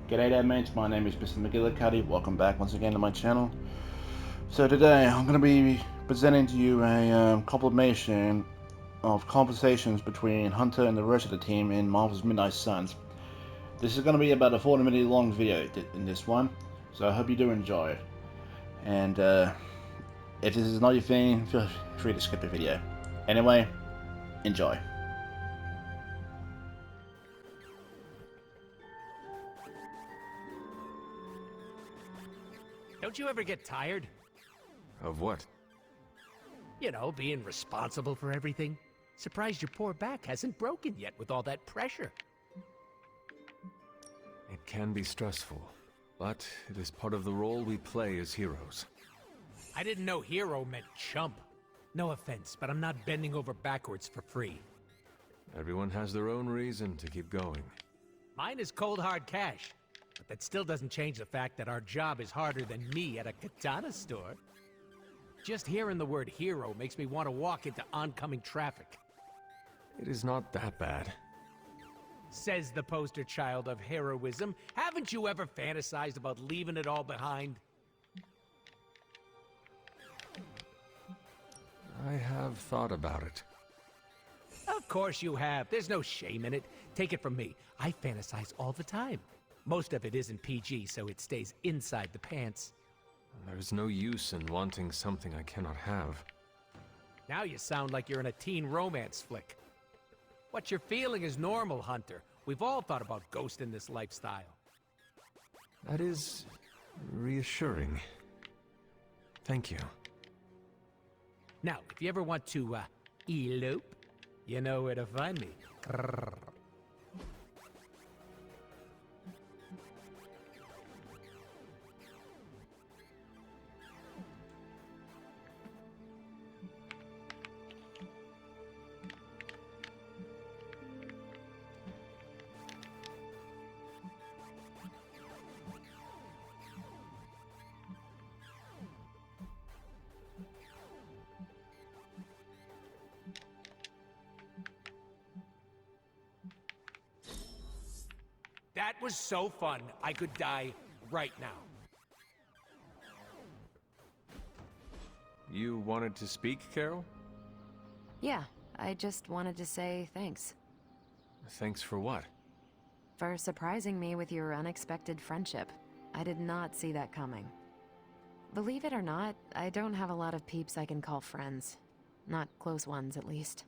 G'day there mates, my name is Mr. Magilla-Cutti, welcome back once again to my channel. So today I'm going to be presenting to you a compilation of conversations between Hunter and the rest of the team in Marvel's Midnight Suns. This is going to be about a 40-minute long video in this one, so I hope you do enjoy it. And if this is not your thing, feel free to skip the video. Anyway, enjoy. Don't you ever get tired? Of what? You know, being responsible for everything. Surprised your poor back hasn't broken yet with all that pressure. It can be stressful, but it is part of the role we play as heroes. I didn't know hero meant chump. No offense, but I'm not bending over backwards for free. Everyone has their own reason to keep going. Mine is cold hard cash. But that still doesn't change the fact that our job is harder than me at a katana store. Just hearing the word hero makes me want to walk into oncoming traffic. It is not that bad. Says the poster child of heroism. Haven't you ever fantasized about leaving it all behind? I have thought about it. Of course you have. There's no shame in it. Take it from me. I fantasize all the time. Most of it isn't PG, so it stays inside the pants. There's no use in wanting something I cannot have. Now you sound like you're in a teen romance flick. What you're feeling is normal, Hunter. We've all thought about ghosting this lifestyle. That is reassuring. Thank you. Now, if you ever want to, elope, you know where to find me. Grrr. That was so fun, I could die right now. You wanted to speak, Carol? Yeah, I just wanted to say thanks. Thanks for what? For surprising me with your unexpected friendship. I did not see that coming. Believe it or not, I don't have a lot of peeps I can call friends. Not close ones, at least.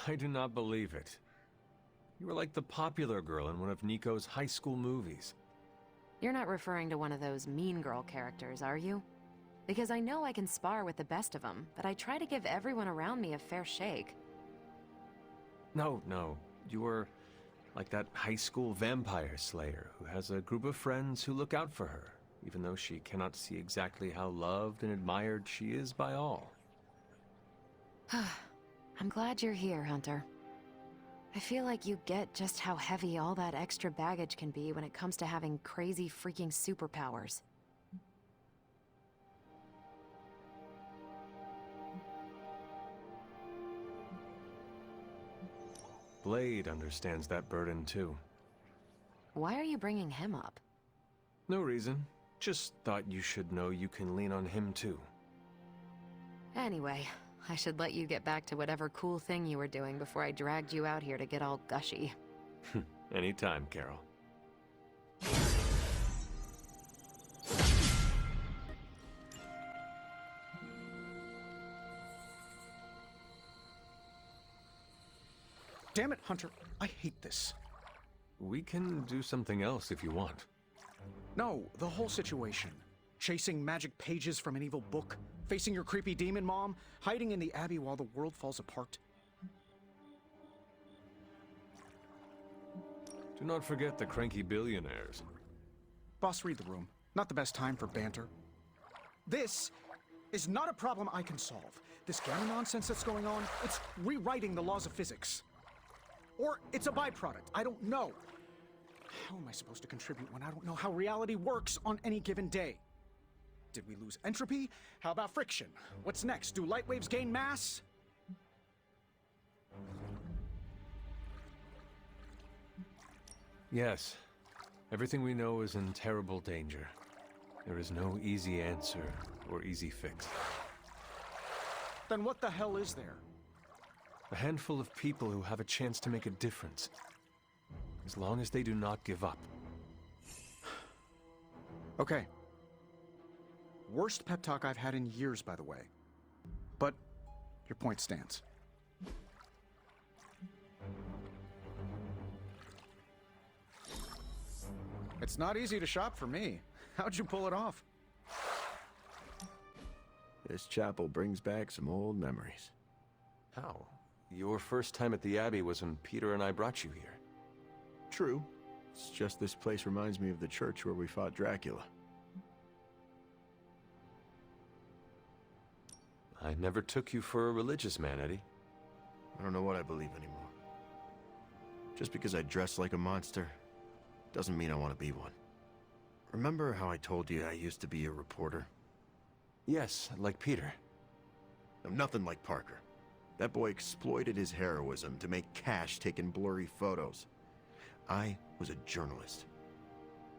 I do not believe it. You were like the popular girl in one of Nico's high school movies. You're not referring to one of those mean girl characters, are you? Because I know I can spar with the best of them, but I try to give everyone around me a fair shake. No. You were like that high school vampire slayer who has a group of friends who look out for her, even though she cannot see exactly how loved and admired she is by all. I'm glad you're here, Hunter. I feel like you get just how heavy all that extra baggage can be when it comes to having crazy freaking superpowers. Blade understands that burden too. Why are you bringing him up? No reason. Just thought you should know you can lean on him too. Anyway, I should let you get back to whatever cool thing you were doing before I dragged you out here to get all gushy. Anytime, Carol. Damn it, Hunter. I hate this. We can do something else if you want. No, the whole situation. Chasing magic pages from an evil book, facing your creepy demon mom, hiding in the Abbey while the world falls apart. Do not forget the cranky billionaires. Boss, read the room. Not the best time for banter. This is not a problem I can solve. This gamma nonsense that's going on, it's rewriting the laws of physics. Or it's a byproduct. I don't know. How am I supposed to contribute when I don't know how reality works on any given day? Did we lose entropy? How about friction? What's next? Do light waves gain mass? Yes. Everything we know is in terrible danger. There is no easy answer or easy fix. Then what the hell is there? A handful of people who have a chance to make a difference. As long as they do not give up. Okay. Worst pep talk I've had in years, by the way. But your point stands. It's not easy to shop for me. How'd you pull it off? This chapel brings back some old memories. How? Your first time at the Abbey was when Peter and I brought you here. True. It's just this place reminds me of the church where we fought Dracula. I never took you for a religious man, Eddie. I don't know what I believe anymore. Just because I dress like a monster doesn't mean I want to be one. Remember how I told you I used to be a reporter? Yes, like Peter. I'm nothing like Parker. That boy exploited his heroism to make cash taking blurry photos. I was a journalist.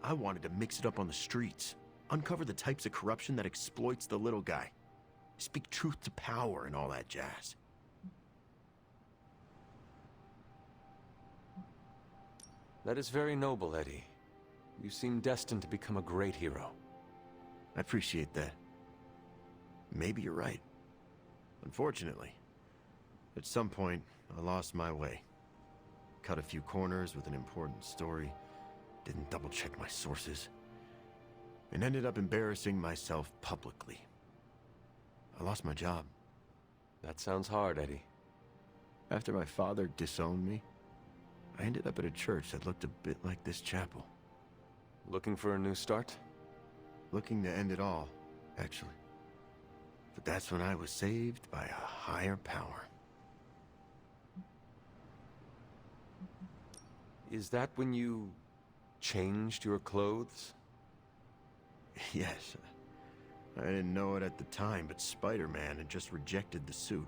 I wanted to mix it up on the streets, uncover the types of corruption that exploits the little guy, speak truth to power and all that jazz. That is very noble, Eddie. You seem destined to become a great hero. I appreciate that. Maybe you're right. Unfortunately, at some point, I lost my way. Cut a few corners with an important story, didn't double-check my sources, and ended up embarrassing myself publicly. I lost my job. That sounds hard, Eddie. After my father disowned me, I ended up at a church that looked a bit like this chapel. Looking for a new start? Looking to end it all, actually. But that's when I was saved by a higher power. Is that when you changed your clothes? Yes. I didn't know it at the time, but Spider-Man had just rejected the suit.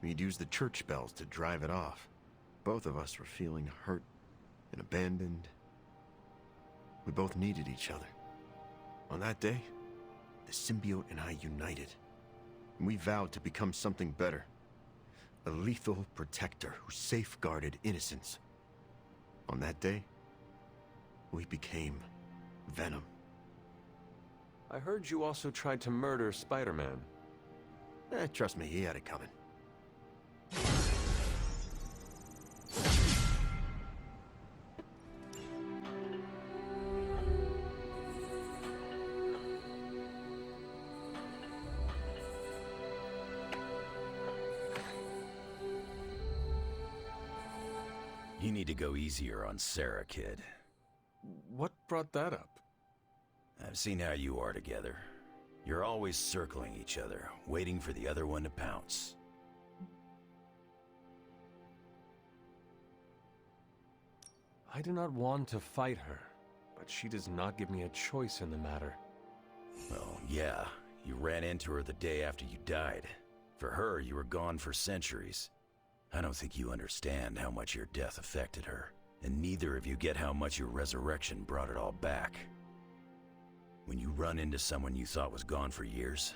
He'd used the church bells to drive it off. Both of us were feeling hurt and abandoned. We both needed each other. On that day, the symbiote and I united. And we vowed to become something better. A lethal protector who safeguarded innocence. On that day, we became Venom. I heard you also tried to murder Spider-Man. Trust me, he had it coming. You need to go easier on Sarah, kid. What brought that up? I've seen how you are together. You're always circling each other, waiting for the other one to pounce. I do not want to fight her, but she does not give me a choice in the matter. Well, yeah, you ran into her the day after you died. For her, you were gone for centuries. I don't think you understand how much your death affected her, and neither of you get how much your resurrection brought it all back. When you run into someone you thought was gone for years,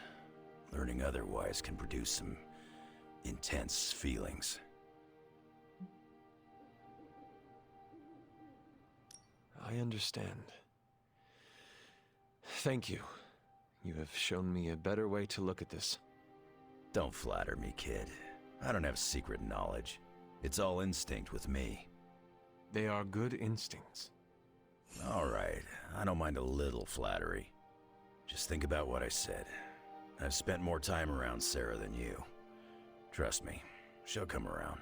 learning otherwise can produce some intense feelings. I understand. Thank you. You have shown me a better way to look at this. Don't flatter me, kid. I don't have secret knowledge. It's all instinct with me. They are good instincts. All right, I don't mind a little flattery. Just think about what I said. I've spent more time around Sarah than you. Trust me, she'll come around.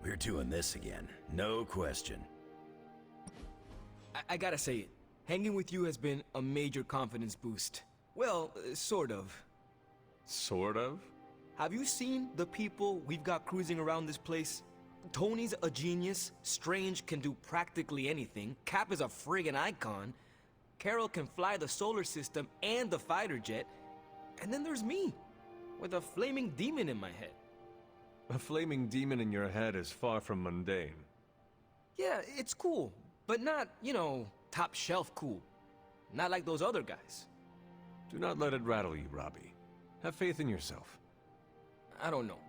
We're doing this again, no question. I gotta say it. Hanging with you has been a major confidence boost. Well, sort of. Sort of? have you seen the people we've got cruising around this place? Tony's a genius, Strange can do practically anything, Cap is a friggin' icon, Carol can fly the solar system and the fighter jet, and then there's me, with a flaming demon in my head. A flaming demon in your head is far from mundane. Yeah, it's cool, but not, you know, top shelf cool. Not like those other guys. Do not let it rattle you, Robbie. Have faith in yourself. I don't know.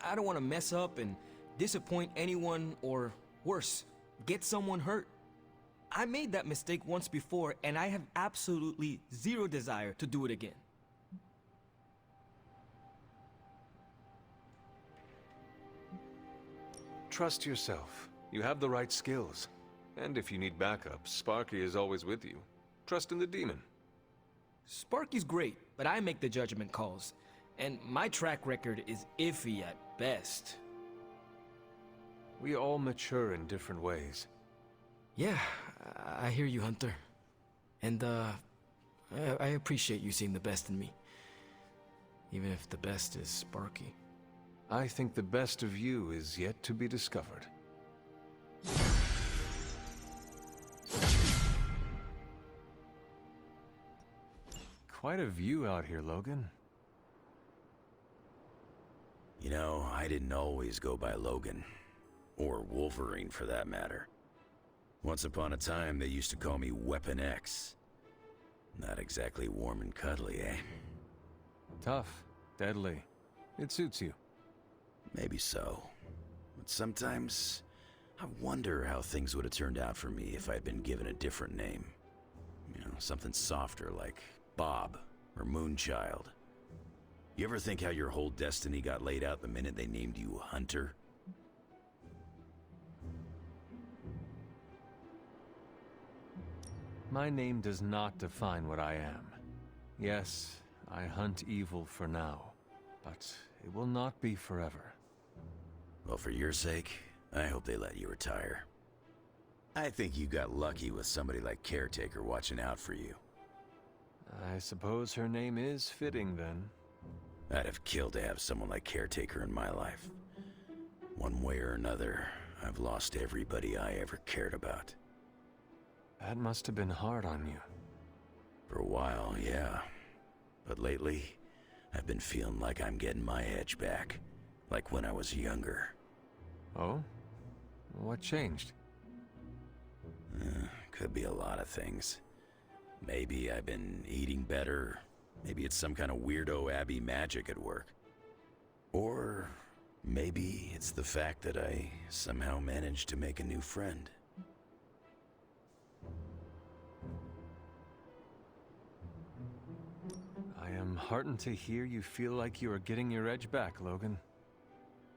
I don't want to mess up and disappoint anyone or, worse, get someone hurt. I made that mistake once before and I have absolutely zero desire to do it again. Trust yourself. You have the right skills. And if you need backup, Sparky is always with you. Trust in the demon. Sparky's great, but I make the judgment calls. And my track record is iffy at best. We all mature in different ways. Yeah, I hear you, Hunter. And, I appreciate you seeing the best in me. Even if the best is Sparky. I think the best of you is yet to be discovered. Quite a view out here, Logan. You know, I didn't always go by Logan. Or Wolverine, for that matter. Once upon a time, they used to call me Weapon X. Not exactly warm and cuddly, eh? Tough, deadly. It suits you. Maybe so. But sometimes, I wonder how things would have turned out for me if I'd been given a different name. You know, something softer like Bob or Moonchild. You ever think how your whole destiny got laid out the minute they named you Hunter? My name does not define what I am. Yes, I hunt evil for now, but it will not be forever. Well, for your sake, I hope they let you retire. I think you got lucky with somebody like Caretaker watching out for you. I suppose her name is fitting, then. I'd have killed to have someone like Caretaker in my life. One way or another, I've lost everybody I ever cared about. That must have been hard on you. For a while, yeah. But lately, I've been feeling like I'm getting my edge back. Like when I was younger. Oh? What changed? Could be a lot of things. Maybe I've been eating better. Maybe it's some kind of weirdo Abbey magic at work. Or maybe it's the fact that I somehow managed to make a new friend. I am heartened to hear you feel like you are getting your edge back, Logan.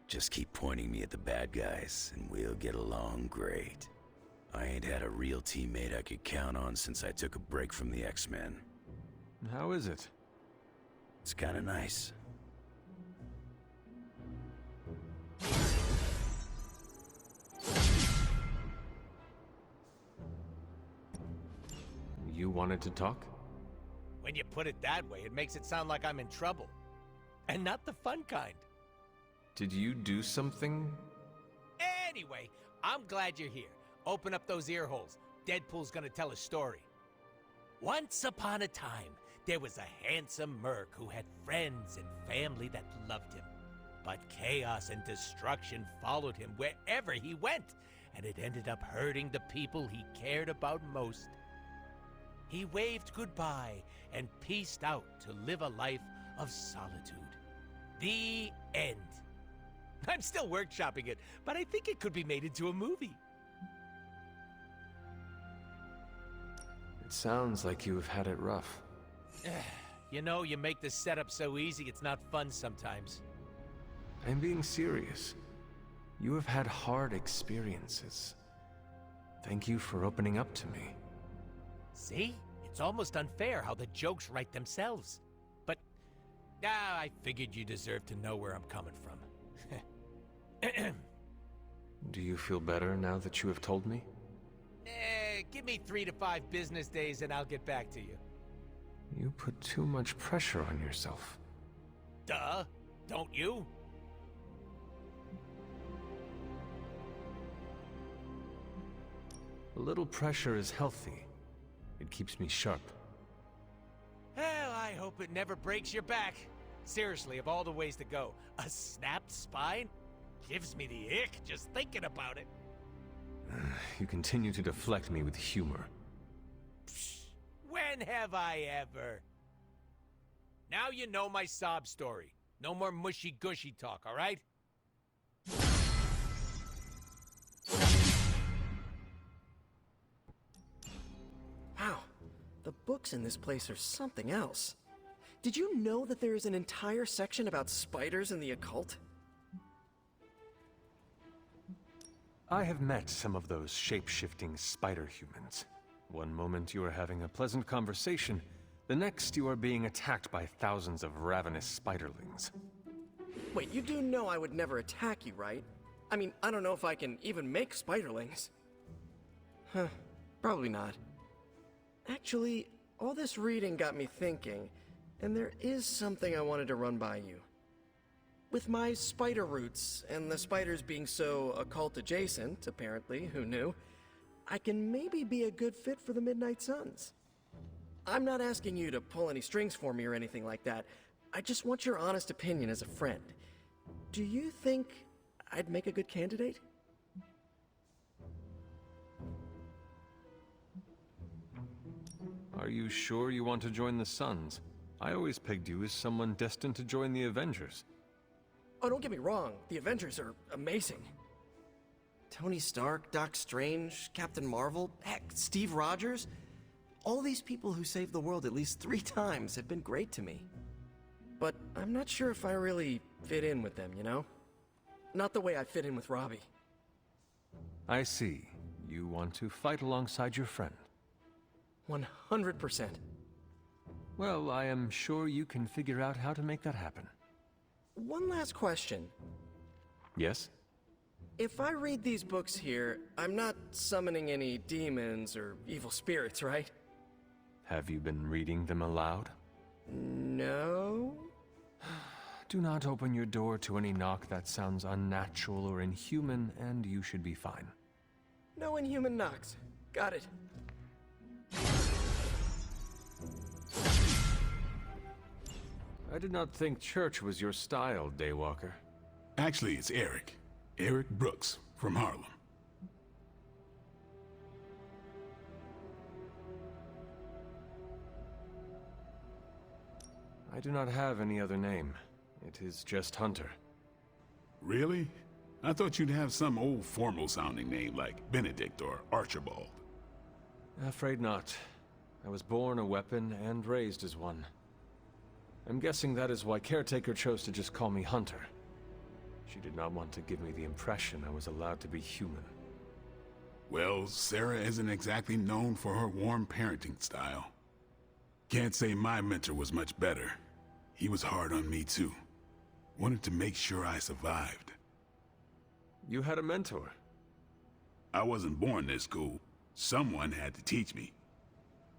Just keep pointing me at the bad guys, and we'll get along great. I ain't had a real teammate I could count on since I took a break from the X-Men. How is it? It's kinda nice. You wanted to talk? When you put it that way, it makes it sound like I'm in trouble. And not the fun kind. Did you do something? Anyway, I'm glad you're here. Open up those ear holes. Deadpool's gonna tell a story. Once upon a time, there was a handsome merc who had friends and family that loved him. But chaos and destruction followed him wherever he went, and it ended up hurting the people he cared about most. He waved goodbye and peaced out to live a life of solitude. The end. I'm still workshopping it, but I think it could be made into a movie. It sounds like you have had it rough. You know, you make the setup so easy, it's not fun sometimes. I'm being serious. You have had hard experiences. Thank you for opening up to me. See? It's almost unfair how the jokes write themselves. But, I figured you deserved to know where I'm coming from. Do you feel better now that you have told me? Give me 3 to 5 business days and I'll get back to you. You put too much pressure on yourself. Duh. Don't you? A little pressure is healthy. It keeps me sharp. Hell, I hope it never breaks your back. Seriously, of all the ways to go, a snapped spine? Gives me the ick just thinking about it. You continue to deflect me with humor. When have I ever? Now you know my sob story. No more mushy-gushy talk, all right? Wow, the books in this place are something else. Did you know that there is an entire section about spiders and the occult? I have met some of those shape-shifting spider humans. One moment you are having a pleasant conversation, the next you are being attacked by thousands of ravenous spiderlings. Wait, you do know I would never attack you, right? I mean, I don't know if I can even make spiderlings. Huh, probably not. Actually, all this reading got me thinking, and there is something I wanted to run by you. With my spider roots, and the spiders being so occult adjacent, apparently, who knew, I can maybe be a good fit for the Midnight Suns. I'm not asking you to pull any strings for me or anything like that. I just want your honest opinion as a friend. Do you think I'd make a good candidate? Are you sure you want to join the Suns? I always pegged you as someone destined to join the Avengers. Oh, don't get me wrong. The Avengers are amazing. Tony Stark, Doc Strange, Captain Marvel, heck, Steve Rogers. All these people who saved the world at least 3 times have been great to me. But I'm not sure if I really fit in with them, you know? Not the way I fit in with Robbie. I see. You want to fight alongside your friend. 100%. Well, I am sure you can figure out how to make that happen. One last question. Yes? If I read these books here, I'm not summoning any demons or evil spirits, right? Have you been reading them aloud? No? Do not open your door to any knock that sounds unnatural or inhuman, and you should be fine. No inhuman knocks. Got it. I did not think church was your style, Daywalker. Actually, it's Eric. Eric Brooks from Harlem. I do not have any other name. It is just Hunter. Really? I thought you'd have some old formal-sounding name like Benedict or Archibald. Afraid not. I was born a weapon and raised as one. I'm guessing that is why Caretaker chose to just call me Hunter. She did not want to give me the impression I was allowed to be human. Well, Sarah isn't exactly known for her warm parenting style. Can't say my mentor was much better. He was hard on me too. Wanted to make sure I survived. You had a mentor? I wasn't born this cool. Someone had to teach me.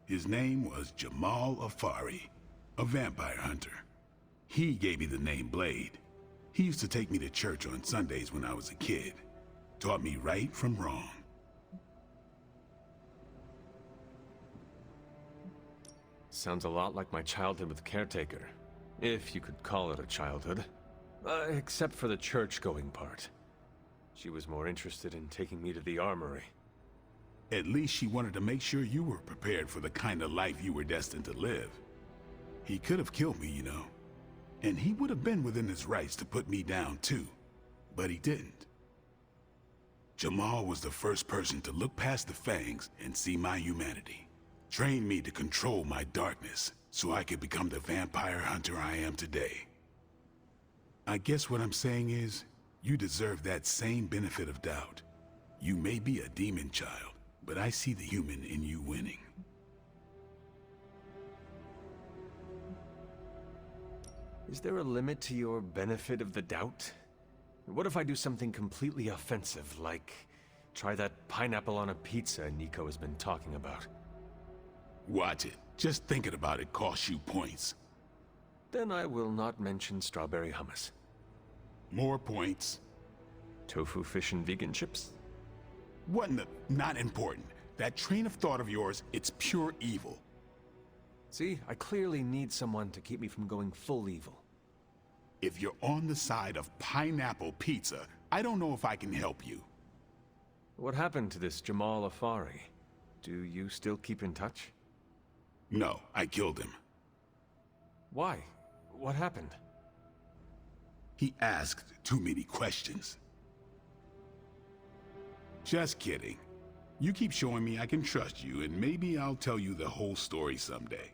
His name was Jamal Afari, a vampire hunter. He gave me the name Blade. He used to take me to church on Sundays when I was a kid. Taught me right from wrong. Sounds a lot like my childhood with Caretaker. If you could call it a childhood. Except for the church-going part. She was more interested in taking me to the armory. At least she wanted to make sure you were prepared for the kind of life you were destined to live. He could have killed me, you know. And he would have been within his rights to put me down too. But he didn't. Jamal was the first person to look past the fangs and see my humanity. Trained me to control my darkness so I could become the vampire hunter I am today. I guess what I'm saying is, you deserve that same benefit of doubt. You may be a demon child, but I see the human in you winning. Is there a limit to your benefit of the doubt? What if I do something completely offensive, like try that pineapple on a pizza Nico has been talking about? Watch it. Just thinking about it costs you points. Then I will not mention strawberry hummus. More points. Tofu fish and vegan chips? Not important. That train of thought of yours, it's pure evil. See, I clearly need someone to keep me from going full evil. If you're on the side of pineapple pizza, I don't know if I can help you. What happened to this Jamal Afari? Do you still keep in touch? No, I killed him. Why? What happened? He asked too many questions. Just kidding. You keep showing me I can trust you, and maybe I'll tell you the whole story someday.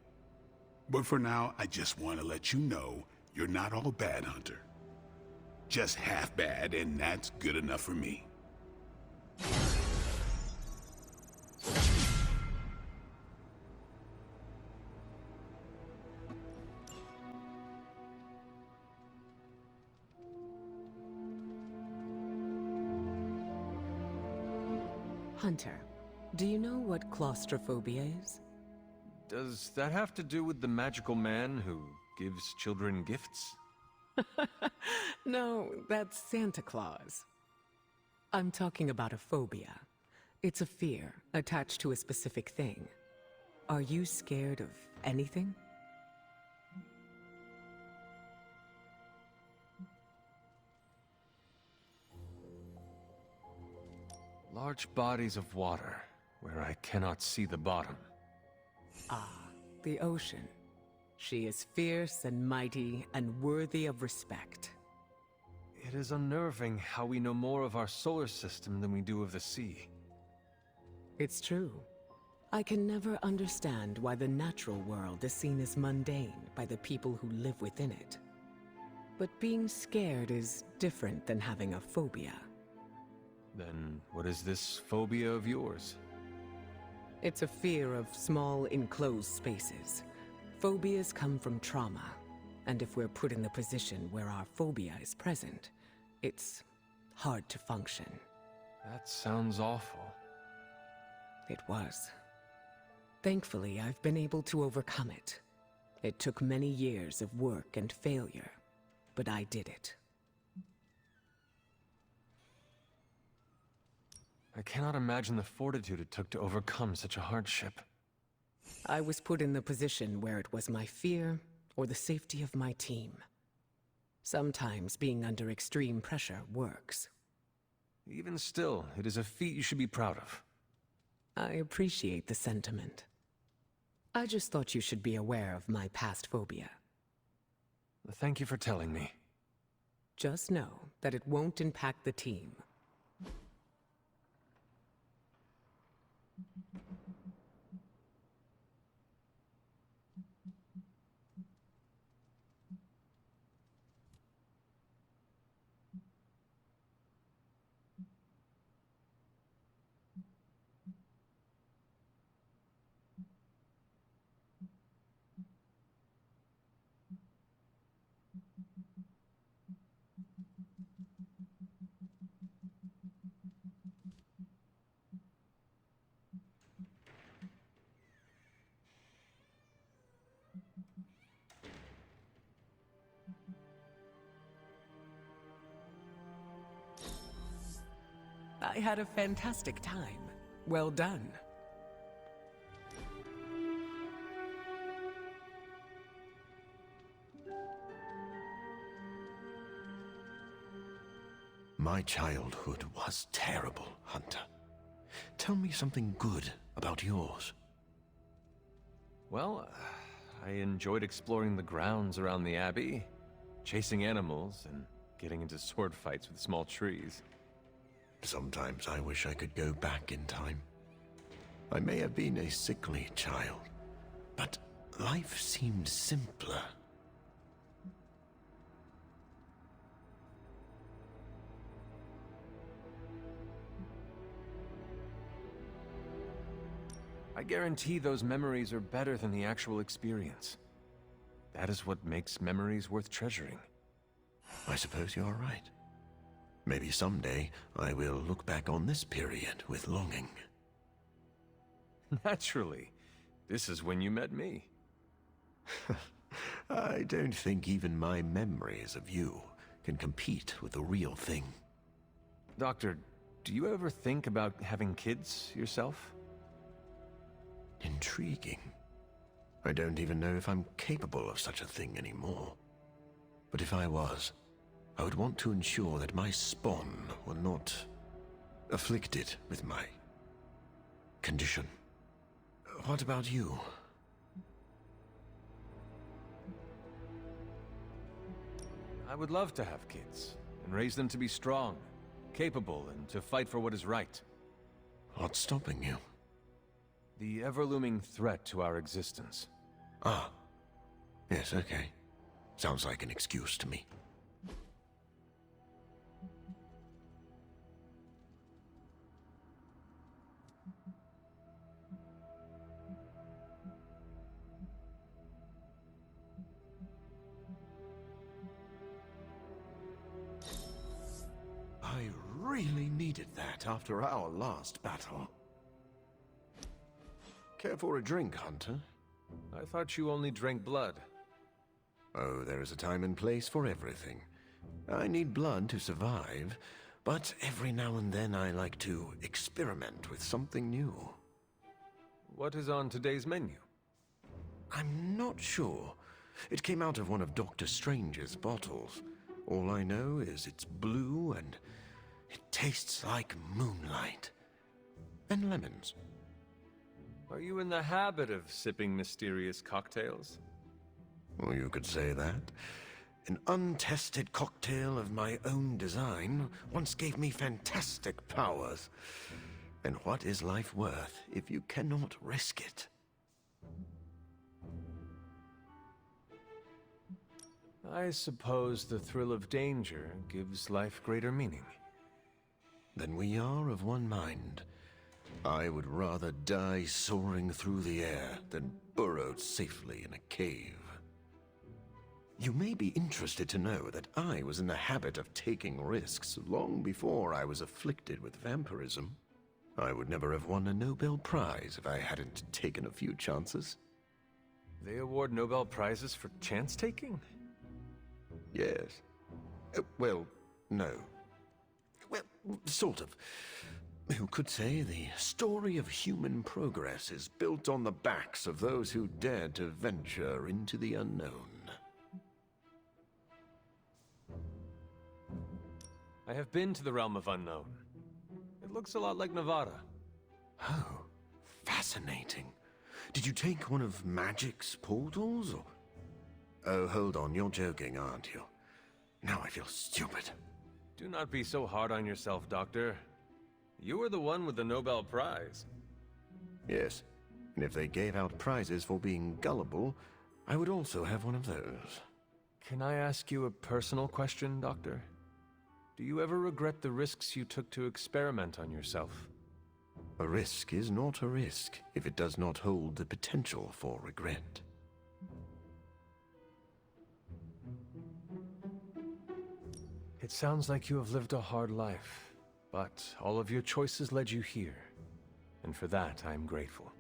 But for now, I just want to let you know you're not all bad, Hunter. Just half bad, and that's good enough for me. Hunter, do you know what claustrophobia is? Does that have to do with the magical man who gives children gifts? No, that's Santa Claus. I'm talking about a phobia. It's a fear attached to a specific thing. Are you scared of anything? Large bodies of water, where I cannot see the bottom. Ah, the ocean. She is fierce and mighty and worthy of respect. It is unnerving how we know more of our solar system than we do of the sea. It's true. I can never understand why the natural world is seen as mundane by the people who live within it. But being scared is different than having a phobia. Then what is this phobia of yours? It's a fear of small, enclosed spaces. Phobias come from trauma, and if we're put in the position where our phobia is present, it's hard to function. That sounds awful. It was. Thankfully, I've been able to overcome it. It took many years of work and failure, but I did it. I cannot imagine the fortitude it took to overcome such a hardship. I was put in the position where it was my fear or the safety of my team. Sometimes being under extreme pressure works. Even still, it is a feat you should be proud of. I appreciate the sentiment. I just thought you should be aware of my past phobia. Thank you for telling me. Just know that it won't impact the team. I had a fantastic time. Well done. My childhood was terrible, Hunter. Tell me something good about yours. Well, I enjoyed exploring the grounds around the Abbey, chasing animals, and getting into sword fights with small trees. Sometimes I wish I could go back in time. I may have been a sickly child, but life seemed simpler. I guarantee those memories are better than the actual experience. That is what makes memories worth treasuring. I suppose you're right. Maybe someday I will look back on this period with longing. Naturally. This is when you met me. I don't think even my memories of you can compete with the real thing. Doctor, do you ever think about having kids yourself? Intriguing. I don't even know if I'm capable of such a thing anymore. But if I was, I would want to ensure that my spawn were not afflicted with my condition. What about you? I would love to have kids, and raise them to be strong, capable, and to fight for what is right. What's stopping you? The ever-looming threat to our existence. Ah. Yes, okay. Sounds like an excuse to me. I really needed that after our last battle. Care for a drink, Hunter? I thought you only drank blood. Oh, there is a time and place for everything. I need blood to survive, but every now and then I like to experiment with something new. What is on today's menu? I'm not sure. It came out of one of Dr. Strange's bottles. All I know is it's blue and it tastes like moonlight. And lemons. Are you in the habit of sipping mysterious cocktails? Well, you could say that. An untested cocktail of my own design once gave me fantastic powers. And what is life worth if you cannot risk it? I suppose the thrill of danger gives life greater meaning. Then we are of one mind. I would rather die soaring through the air than burrowed safely in a cave. You may be interested to know that I was in the habit of taking risks long before I was afflicted with vampirism. I would never have won a Nobel Prize if I hadn't taken a few chances. They award Nobel Prizes for chance-taking? Yes. Well, no. Well, sort of. Who could say the story of human progress is built on the backs of those who dared to venture into the unknown? I have been to the realm of unknown. It looks a lot like Nevada. Oh, fascinating. Did you take one of Magic's portals, or... Oh, hold on, you're joking, aren't you? Now I feel stupid. Do not be so hard on yourself, Doctor. You were the one with the Nobel Prize. Yes, and if they gave out prizes for being gullible, I would also have one of those. Can I ask you a personal question, Doctor? Do you ever regret the risks you took to experiment on yourself? A risk is not a risk if it does not hold the potential for regret. It sounds like you have lived a hard life, but all of your choices led you here. And for that, I am grateful.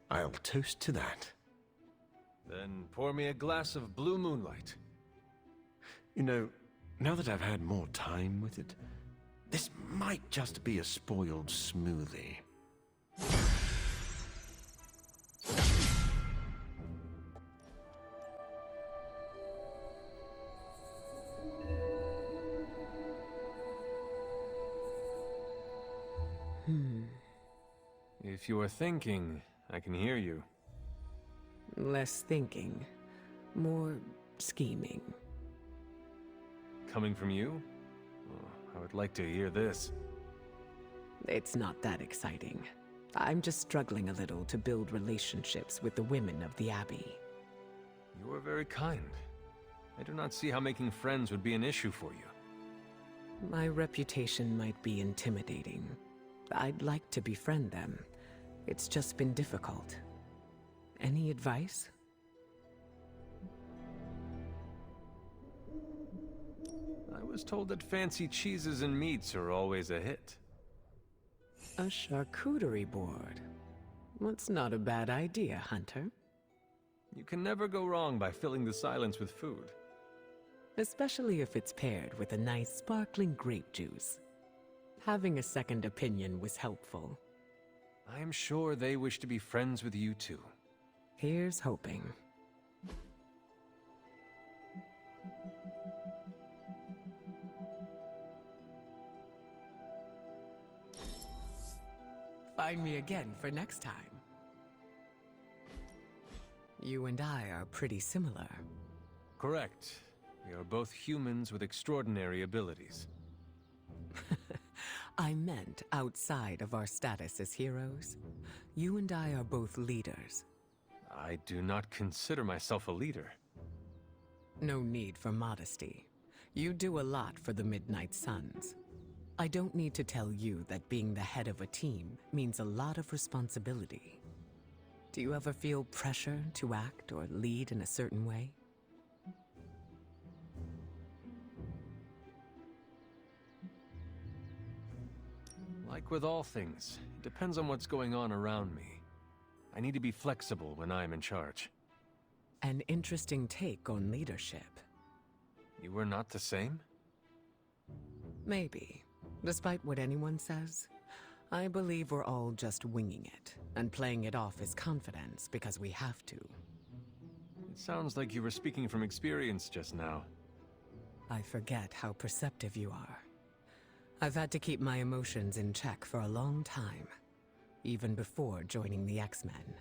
I'll toast to that. Then pour me a glass of blue moonlight. You know, now that I've had more time with it, this might just be a spoiled smoothie. If you are thinking, I can hear you. Less thinking, more scheming. Coming from you? Oh, I would like to hear this. It's not that exciting. I'm just struggling a little to build relationships with the women of the Abbey. You are very kind. I do not see how making friends would be an issue for you. My reputation might be intimidating. I'd like to befriend them. It's just been difficult. Any advice? I was told that fancy cheeses and meats are always a hit. A charcuterie board. That's not a bad idea, Hunter. You can never go wrong by filling the silence with food. especially if it's paired with a nice sparkling grape juice. Having a second opinion was helpful. I am sure they wish to be friends with you too. Here's hoping. Find me again for next time. You and I are pretty similar. Correct. We are both humans with extraordinary abilities. I meant outside of our status as heroes. You and I are both leaders. I do not consider myself a leader. No need for modesty. You do a lot for the Midnight Suns. I don't need to tell you that being the head of a team means a lot of responsibility. Do you ever feel pressure to act or lead in a certain way? Like with all things, it depends on what's going on around me. I need to be flexible when I'm in charge. An interesting take on leadership. You were not the same? Maybe. Despite what anyone says, I believe we're all just winging it and playing it off as confidence because we have to. It sounds like you were speaking from experience just now. I forget how perceptive you are. I've had to keep my emotions in check for a long time, even before joining the X-Men.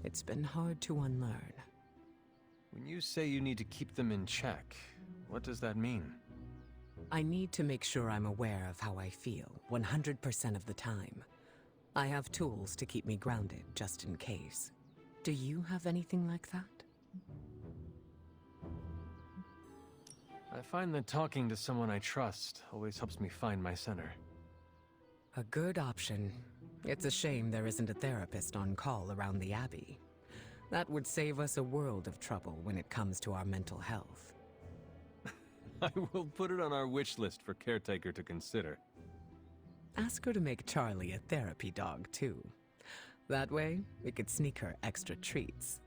It's been hard to unlearn. When you say you need to keep them in check, what does that mean? I need to make sure I'm aware of how I feel 100% of the time. I have tools to keep me grounded just in case. Do you have anything like that? I find that talking to someone I trust always helps me find my center. A good option. It's a shame there isn't a therapist on call around the Abbey. That would save us a world of trouble when it comes to our mental health. I will put it on our wish list for Caretaker to consider. Ask her to make Charlie a therapy dog, too. That way, we could sneak her extra treats.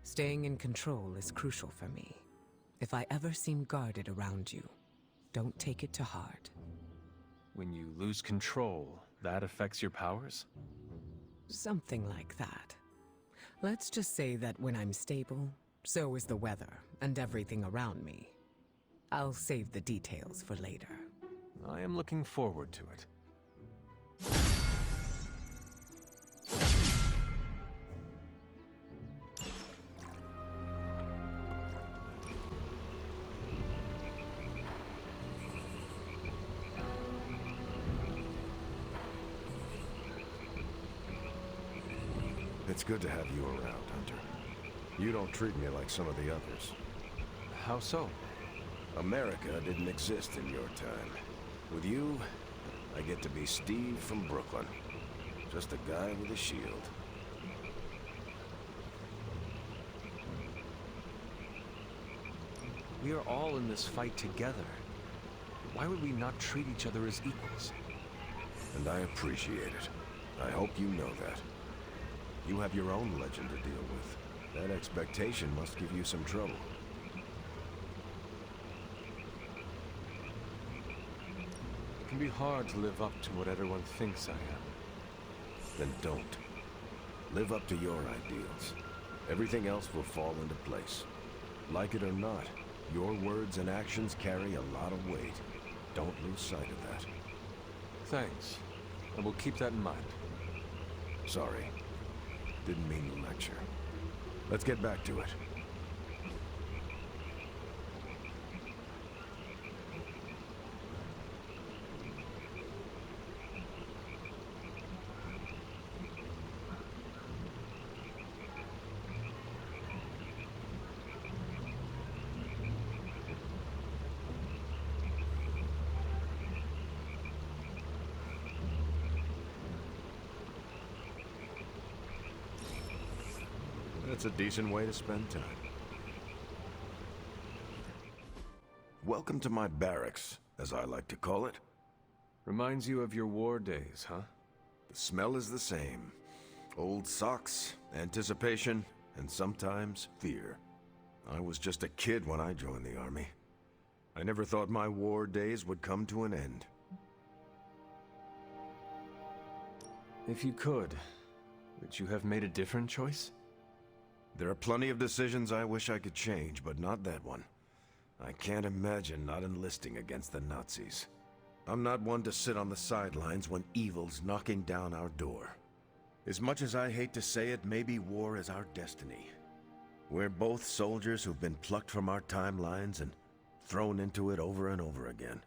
Staying in control is crucial for me. If I ever seem guarded around you, don't take it to heart. When you lose control, that affects your powers? Something like that. Let's just say that when I'm stable, so is the weather and everything around me. I'll save the details for later. I am looking forward to it. It's good to have you around, Hunter. You don't treat me like some of the others. How so? America didn't exist in your time. With you, I get to be Steve from Brooklyn. Just a guy with a shield. We are all in this fight together. Why would we not treat each other as equals? And I appreciate it. I hope you know that. You have your own legend to deal with. That expectation must give you some trouble. It can be hard to live up to what everyone thinks I am. Then don't. Live up to your ideals. Everything else will fall into place. Like it or not, your words and actions carry a lot of weight. Don't lose sight of that. Thanks. I will keep that in mind. Sorry. Didn't mean to lecture. Let's get back to it. That's a decent way to spend time. Welcome to my barracks, as I like to call it. Reminds you of your war days, huh? The smell is the same. Old socks, anticipation, and sometimes fear. I was just a kid when I joined the army. I never thought my war days would come to an end. If you could you have made a different choice? There are plenty of decisions I wish I could change, but not that one. I can't imagine not enlisting against the Nazis. I'm not one to sit on the sidelines when evil's knocking down our door. As much as I hate to say it, maybe war is our destiny. We're both soldiers who've been plucked from our timelines and thrown into it over and over again.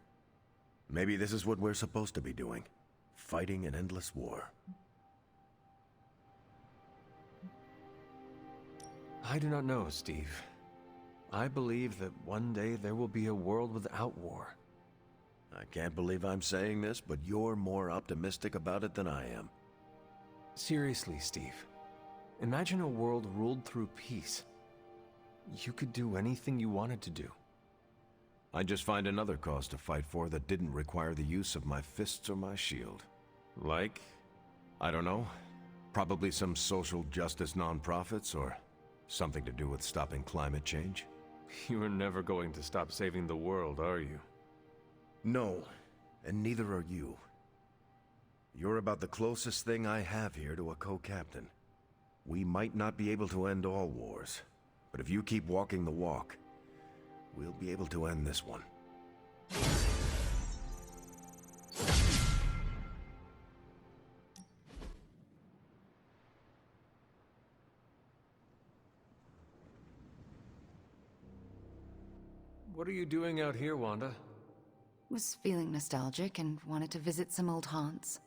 Maybe this is what we're supposed to be doing, fighting an endless war. I do not know, Steve. I believe that one day there will be a world without war. I can't believe I'm saying this, but you're more optimistic about it than I am. Seriously, Steve. Imagine a world ruled through peace. You could do anything you wanted to do. I'd just find another cause to fight for that didn't require the use of my fists or my shield. Like? I don't know. Probably some social justice nonprofits or something to do with stopping climate change. You are never going to stop saving the world, are you? No, and neither are you. You're about the closest thing I have here to a co-captain. We might not be able to end all wars, but if you keep walking the walk, we'll be able to end this one. What are you doing out here, Wanda? Was feeling nostalgic and wanted to visit some old haunts.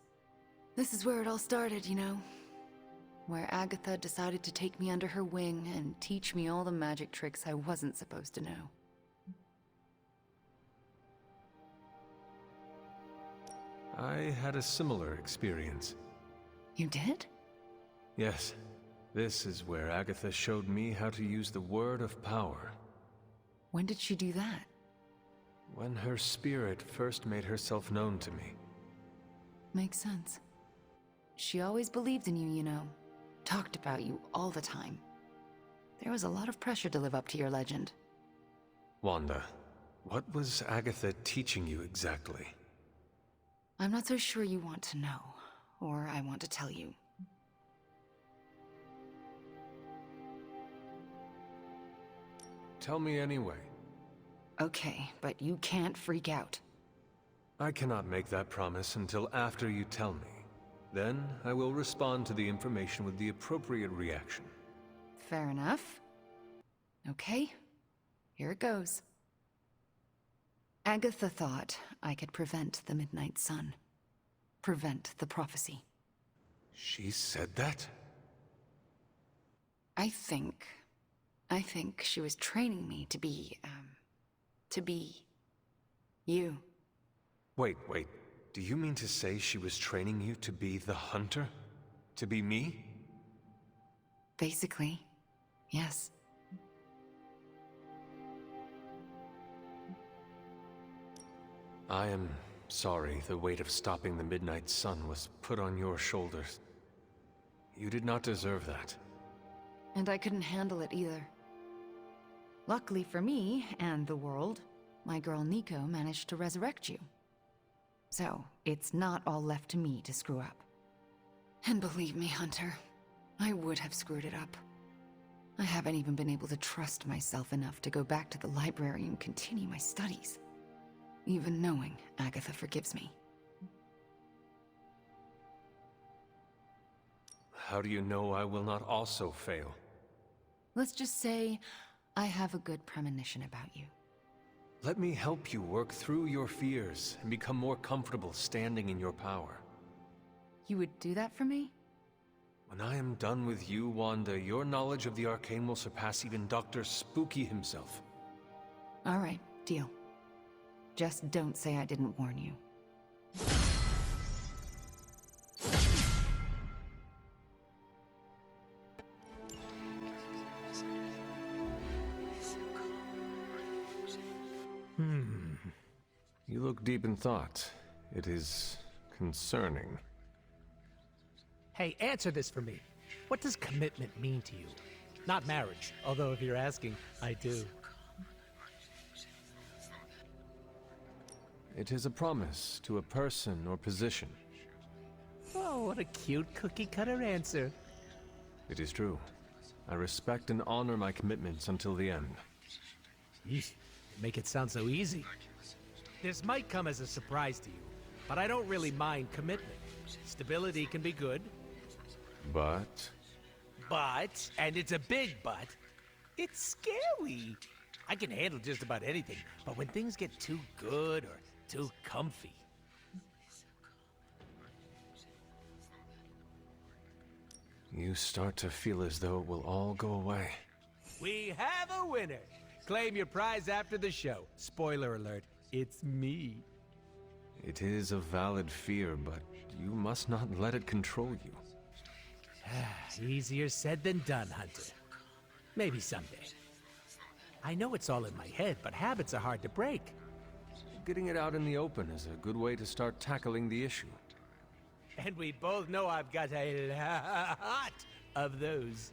This is where it all started, you know. Where Agatha decided to take me under her wing and teach me all the magic tricks I wasn't supposed to know. I had a similar experience. You did? Yes. This is where Agatha showed me how to use the word of power. When did she do that? When her spirit first made herself known to me. Makes sense. She always believed in you, you know. Talked about you all the time. There was a lot of pressure to live up to your legend. Wanda, what was Agatha teaching you exactly? I'm not so sure you want to know, or I want to tell you. Tell me anyway. Okay, but you can't freak out. I cannot make that promise until after you tell me. Then, I will respond to the information with the appropriate reaction. Fair enough. Okay, here it goes. Agatha thought I could prevent the Midnight Sun. Prevent the prophecy. She said that? I think she was training me to be you. Wait. Do you mean to say she was training you to be the hunter? To be me? Basically, yes. I am sorry the weight of stopping the Midnight Sun was put on your shoulders. You did not deserve that. And I couldn't handle it either. Luckily for me, and the world, my girl Nico managed to resurrect you. So, it's not all left to me to screw up. And believe me, Hunter, I would have screwed it up. I haven't even been able to trust myself enough to go back to the library and continue my studies. Even knowing Agatha forgives me. How do you know I will not also fail? Let's just say, I have a good premonition about you. Let me help you work through your fears and become more comfortable standing in your power. You would do that for me? When I am done with you, Wanda, your knowledge of the arcane will surpass even Dr. Spooky himself. All right, deal. Just don't say I didn't warn you. You look deep in thought. It is concerning. Hey, answer this for me. What does commitment mean to you? Not marriage, although if you're asking, I do. It is a promise to a person or position. Oh, what a cute cookie-cutter answer. It is true. I respect and honor my commitments until the end. Yeesh, make it sound so easy. This might come as a surprise to you, but I don't really mind commitment. Stability can be good. But... But, and it's a big but, it's scary. I can handle just about anything, but when things get too good or too comfy... You start to feel as though it will all go away. We have a winner! Claim your prize after the show. Spoiler alert, it's me. It is a valid fear, but you must not let it control you. Easier said than done, Hunter. Maybe someday. I know it's all in my head, but habits are hard to break. Getting it out in the open is a good way to start tackling the issue. And we both know I've got a lot of those.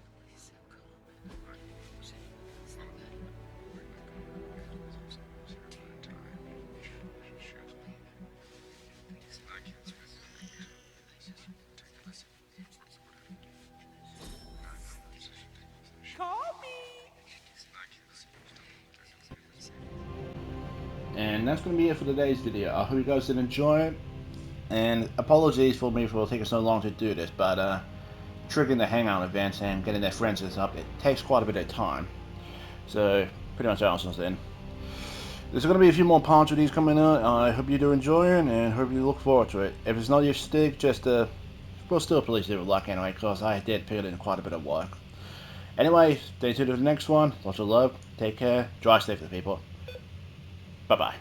Call me! And that's going to be it for today's video. I hope you guys did enjoy it. And apologies for me for taking so long to do this, but triggering the hangout events and getting their friends up, it takes quite a bit of time. So, pretty much answers then. There's going to be a few more parts of these coming out. I hope you do enjoy it and hope you look forward to it. If it's not your stick, just we'll still please do it with luck anyway, because I did put in quite a bit of work. Anyway, stay tuned for the next one. Lots of love. Take care. Drive safely, people. Bye-bye.